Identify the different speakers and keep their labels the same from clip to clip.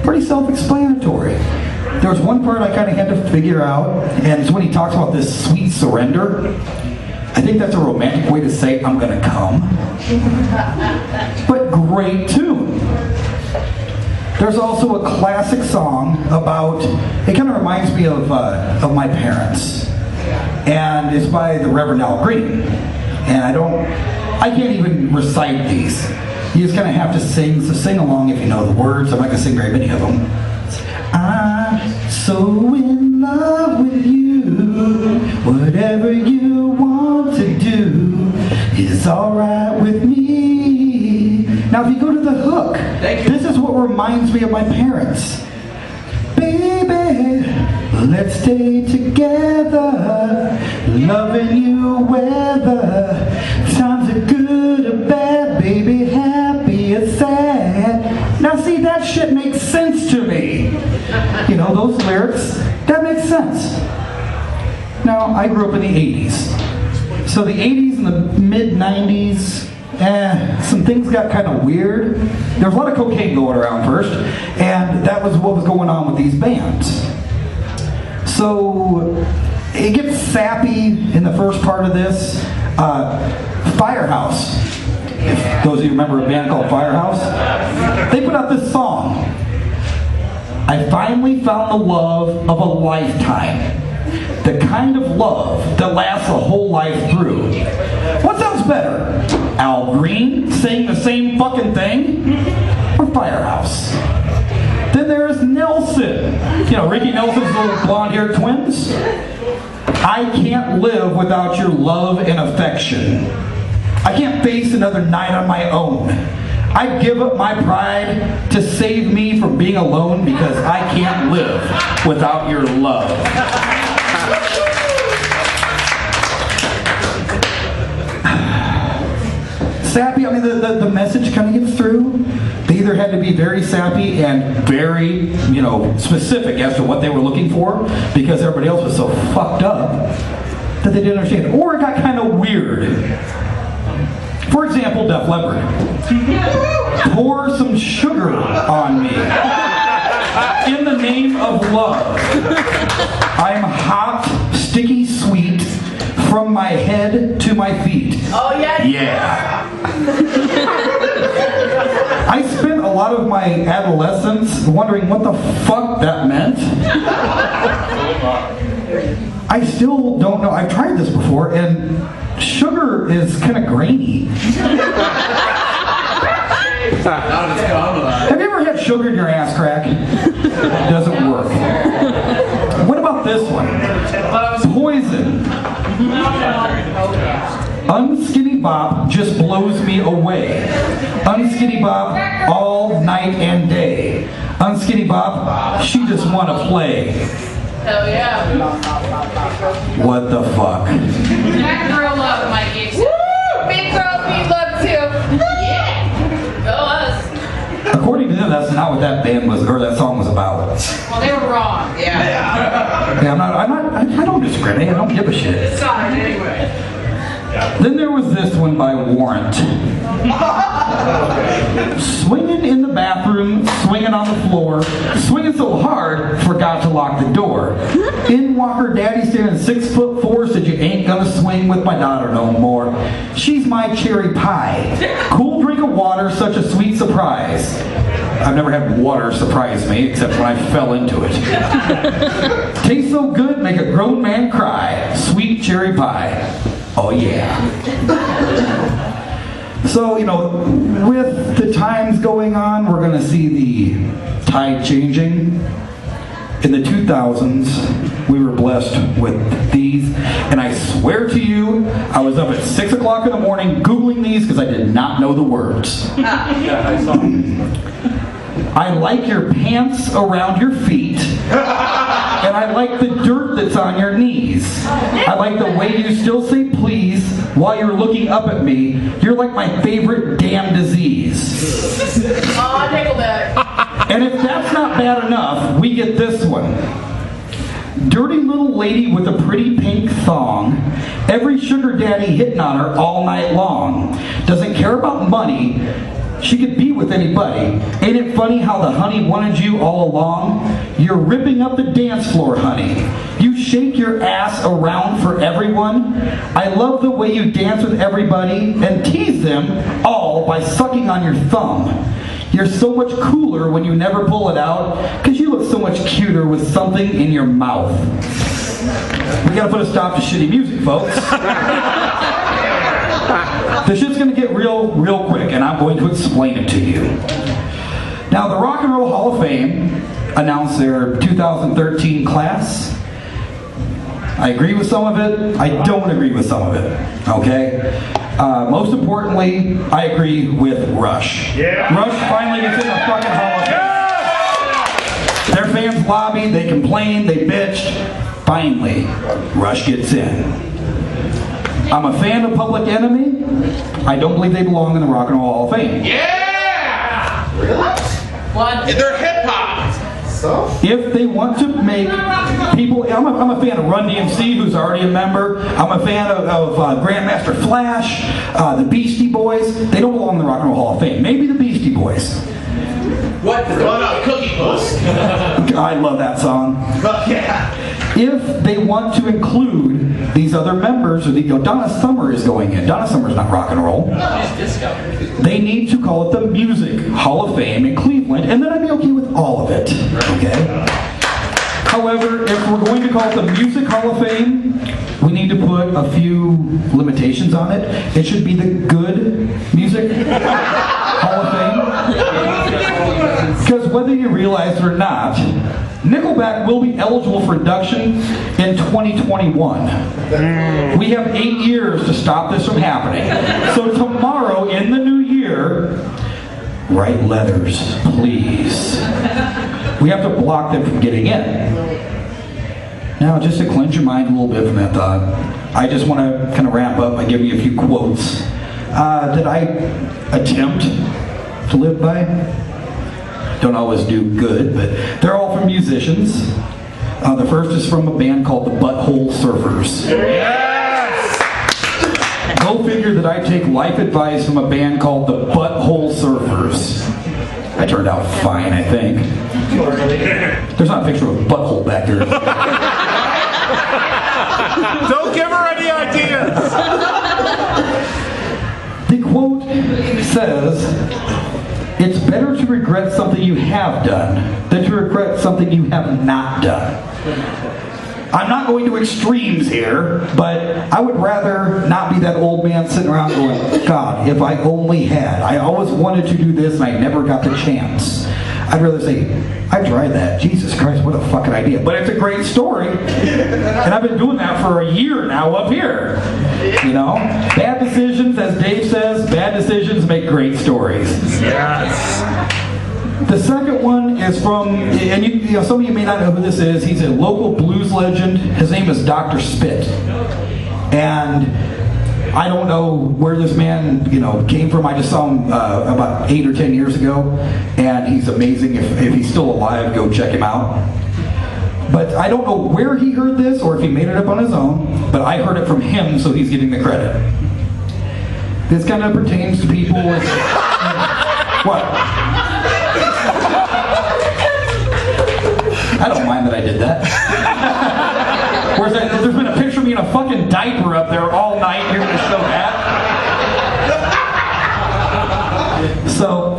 Speaker 1: pretty self-explanatory. There was one part I kind of had to figure out, and it's when he talks about this sweet surrender. I think that's a romantic way to say I'm gonna come. But great tune. There's also a classic song about, it kind of reminds me of my parents. And it's by the Reverend Al Green. And I can't even recite these. You just kind of have to sing, so sing along if you know the words. I'm not going to sing very many of them. I'm so in love with you. Whatever you want to do is alright with me. Now if you go to the hook, this is what reminds me of my parents. Baby, let's stay together, loving you whether times are good or bad, baby, happy or sad. Now see, that shit makes sense to me. You know, those lyrics, that makes sense. Now, I grew up in the 80s. So the 80s and the mid-90s, some things got kind of weird. There was a lot of cocaine going around first, and that was what was going on with these bands. So it gets sappy in the first part of this. Firehouse. If those of you remember a band called Firehouse, they put out this song. I finally found the love of a lifetime. The kind of love that lasts a whole life through. What sounds better? Al Green saying the same fucking thing? Or Firehouse? Then there's Nelson. You know, Ricky Nelson's little blonde-haired twins. I can't live without your love and affection. I can't face another night on my own. I'd give up my pride to save me from being alone because I can't live without your love. Sappy, I mean, the message kind of gets through. They either had to be very sappy and very, you know, specific as to what they were looking for because everybody else was so fucked up that they didn't understand. Or it got kind of weird. For example, Def Leppard. Pour some sugar on me. In the name of love. I'm hot, sticky sweet from my head to my feet.
Speaker 2: Oh, yeah?
Speaker 1: Yeah. I spent a lot of my adolescence wondering what the fuck that meant. I still don't know. I've tried this before, and sugar is kind of grainy. Have you ever had sugar in your ass crack? It doesn't work. What about this one? Poison. Unskinny Bop just blows me away. Unskinny Bop all night and day. Unskinny Bop, she just wanna play.
Speaker 2: Hell yeah.
Speaker 1: What the fuck?
Speaker 2: That girl love, Mikey. Big girls need love too. Yeah. Go us.
Speaker 1: According to them, that's not what that band was, or that song was about.
Speaker 2: Well, they were wrong. Yeah.
Speaker 1: Yeah, I don't discriminate. I don't give a shit.
Speaker 2: It's not anyway.
Speaker 1: Then there was this one by Warrant. Swinging in the bathroom, swinging on the floor, swinging so hard, forgot to lock the door. In Walker Daddy standing 6'4", said you ain't gonna swing with my daughter no more. She's my cherry pie. Cool drink of water, such a sweet surprise. I've never had water surprise me, except when I fell into it. Tastes so good, make a grown man cry. Sweet cherry pie. Oh yeah. So, you know, with the times going on, we're going to see the tide changing. In the 2000s, we were blessed with these, and I swear to you, I was up at 6 o'clock in the morning Googling these because I did not know the words. I like your pants around your feet, and I like the dirt that's on your knees. I like the way you still say please while you're looking up at me. You're like my favorite damn disease.
Speaker 2: Oh, Nickelback.
Speaker 1: And if that's not bad enough, we get this one. Dirty little lady with a pretty pink thong. Every sugar daddy hitting on her all night long. Doesn't care about money. She could be with anybody. Ain't it funny how the honey wanted you all along? You're ripping up the dance floor, honey. You shake your ass around for everyone. I love the way you dance with everybody and tease them all by sucking on your thumb. You're so much cooler when you never pull it out because you look so much cuter with something in your mouth. We gotta put a stop to shitty music, folks. This shit's gonna get real quick, and I'm going to explain it to you. Now, the Rock and Roll Hall of Fame announced their 2013 class. I agree with some of it. I don't agree with some of it. Okay? Most importantly, I agree with Rush. Yeah. Rush finally gets in the fucking Hall of Fame. Their fans lobbied, they complained, they bitched. Finally, Rush gets in. I'm a fan of Public Enemy. I don't believe they belong in the Rock and Roll Hall of Fame.
Speaker 3: Yeah! Really?
Speaker 2: What?
Speaker 3: They're hip-hop. So?
Speaker 1: If they want to make people... I'm a fan of Run DMC, who's already a member. I'm a fan of Grandmaster Flash, the Beastie Boys. They don't belong in the Rock and Roll Hall of Fame. Maybe the Beastie Boys.
Speaker 3: What? No, Cookie Puss.
Speaker 1: I love that song.
Speaker 3: Yeah.
Speaker 1: If they want to include these other members, or Donna Summer is going in. Donna Summer's not rock and roll.
Speaker 3: She's disco.
Speaker 1: They need to call it the Music Hall of Fame in Cleveland, and then I'd be okay with all of it. Okay? However, if we're going to call it the Music Hall of Fame, we need to put a few limitations on it. It should be the Good Music Hall of Fame. Because whether you realize it or not, Nickelback will be eligible for induction in 2021. We have 8 years to stop this from happening. So tomorrow, in the new year, write letters, please. We have to block them from getting in. Now, just to cleanse your mind a little bit from that thought, I just want to kind of wrap up by giving you a few quotes that I attempt to live by. Don't always do good, but they're all from musicians. The first is from a band called the Butthole Surfers.
Speaker 3: Yes!
Speaker 1: Go figure that I take life advice from a band called the Butthole Surfers. I turned out fine, I think. There's not a picture of a butthole back there.
Speaker 3: Don't give her any ideas!
Speaker 1: The quote says, "It's better to regret something you have done than to regret something you have not done." I'm not going to extremes here, but I would rather not be that old man sitting around going, God, if I only had. I always wanted to do this and I never got the chance. I'd rather say, I tried that. Jesus Christ, what a fucking idea. But it's a great story. And I've been doing that for a year now up here. You know? Bad decisions, as Dave says, bad decisions make great stories.
Speaker 3: Yes.
Speaker 1: The second one is from, and you know, some of you may not know who this is. He's a local blues legend. His name is Dr. Spit. And I don't know where this man, came from. I just saw him about 8 or 10 years ago, and he's amazing. If he's still alive, go check him out. But I don't know where he heard this or if he made it up on his own, but I heard it from him, so he's getting the credit. This kind of pertains to people with... What? I don't mind that I did that. Whereas there's been a picture of me in a fucking diaper up there all night here to show that. So,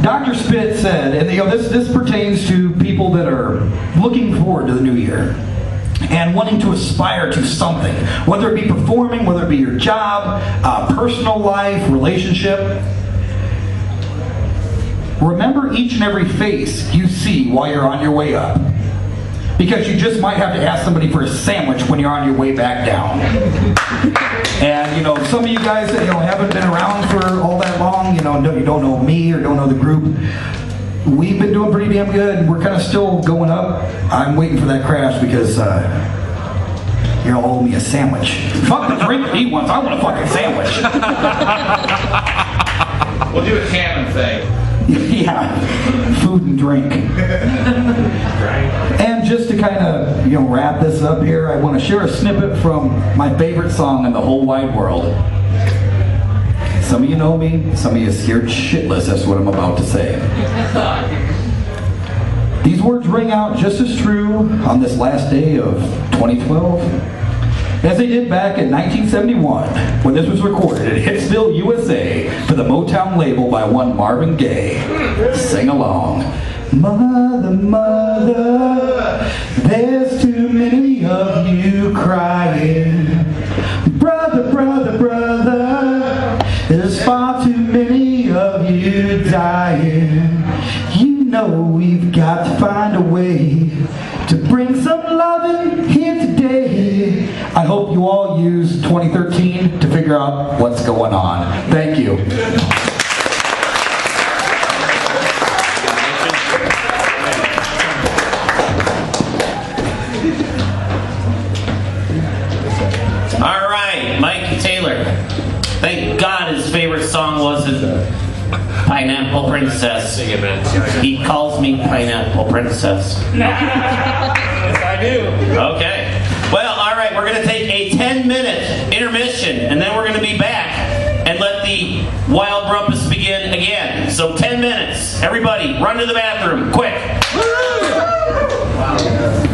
Speaker 1: Dr. Spit said, and this pertains to people that are looking forward to the new year and wanting to aspire to something, whether it be performing, whether it be your job, personal life, relationship. Remember each and every face you see while you're on your way up. Because you just might have to ask somebody for a sandwich when you're on your way back down. And, some of you guys that, haven't been around for all that long, you don't know me or don't know the group. We've been doing pretty damn good. We're kind of still going up. I'm waiting for that crash because you all owe me a sandwich. Fuck the drink and eat once. I want a fucking sandwich.
Speaker 3: We'll do a canon thing.
Speaker 1: Yeah, food and drink. And just to kind of, wrap this up here, I want to share a snippet from my favorite song in the whole wide world. Some of you know me, some of you scared shitless. That's what I'm about to say. These words ring out just as true on this last day of 2012 as they did back in 1971 when this was recorded at Hitsville, USA for the Motown label by one Marvin Gaye. Sing along. Mother, mother, there's too many of you crying. Brother, brother, brother, there's far too many of you dying. You know we've got to find a way to bring some loving here today. I hope you all use 2013 to figure out what's going on. Thank you.
Speaker 4: All right, Mikey Taylor. Thank God his favorite song wasn't Pineapple Princess. He calls me Pineapple Princess.
Speaker 3: Yes, I do.
Speaker 4: Okay. Well, all right, we're going to take a 10-minute intermission, and then we're going to be back and let the Wild Rumpus begin again. So 10 minutes. Everybody, run to the bathroom, quick. Wow.